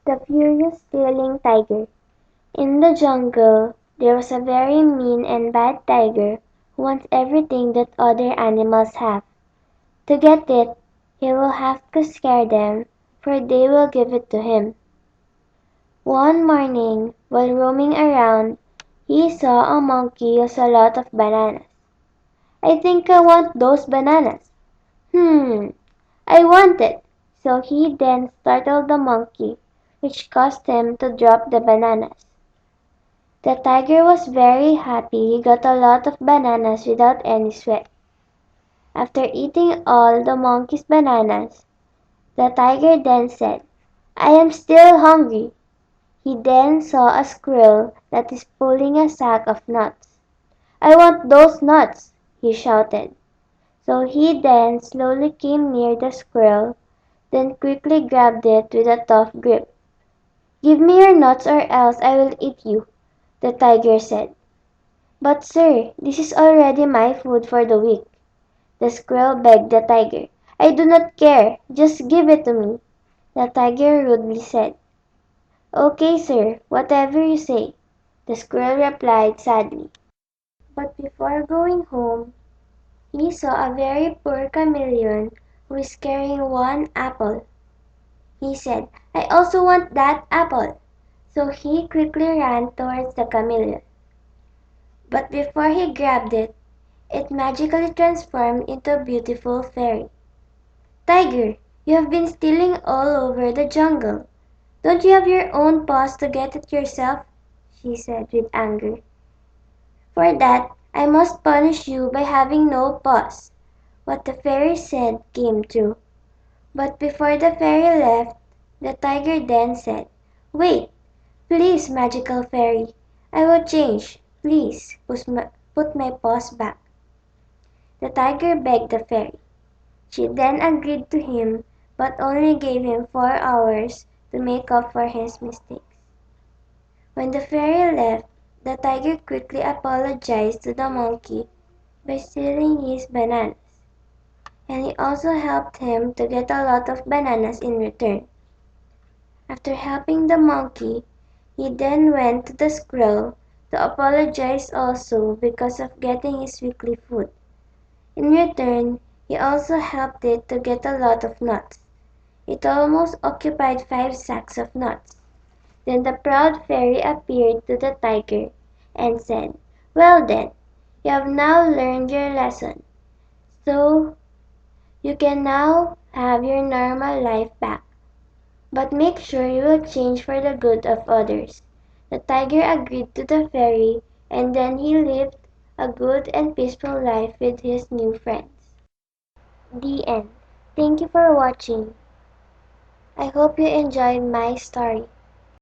The Furious Stealing Tiger. In the jungle, there was a very mean and bad tiger who wants everything that other animals have. To get it, he will have to scare them, for they will give it to him. One morning, while roaming around, he saw a monkey use a lot of bananas. I think I want those bananas. I want it. So he then startled the monkey, which caused him to drop the bananas. The tiger was very happy he got a lot of bananas without any sweat. After eating all the monkey's bananas, the tiger then said, I am still hungry. He then saw a squirrel that is pulling a sack of nuts. I want those nuts, he shouted. So he then slowly came near the squirrel, then quickly grabbed it with a tough grip. Give me your nuts or else I will eat you, the tiger said. But sir, this is already my food for the week. The squirrel begged the tiger. I do not care, just give it to me, the tiger rudely said. Okay, sir, whatever you say, the squirrel replied sadly. But before going home, he saw a very poor chameleon who was carrying one apple. He said, I also want that apple. So he quickly ran towards the chameleon. But before he grabbed it, it magically transformed into a beautiful fairy. Tiger, you have been stealing all over the jungle. Don't you have your own paws to get it yourself? She said with anger. For that, I must punish you by having no paws. What the fairy said came true. But before the fairy left, the tiger then said, Wait, please, magical fairy. I will change. Please, put my paws back. The tiger begged the fairy. She then agreed to him, but only gave him 4 hours to make up for his mistakes. When the fairy left, the tiger quickly apologized to the monkey by stealing his bananas, and he also helped him to get a lot of bananas in return. After helping the monkey, he then went to the squirrel to apologize also because of getting his weekly food. In return, he also helped it to get a lot of nuts. It almost occupied 5 sacks of nuts. Then the proud fairy appeared to the tiger and said, Well then, you have now learned your lesson, so you can now have your normal life back. But make sure you will change for the good of others. The tiger agreed to the fairy, and then he lived a good and peaceful life with his new friends. The end. Thank you for watching. I hope you enjoyed my story.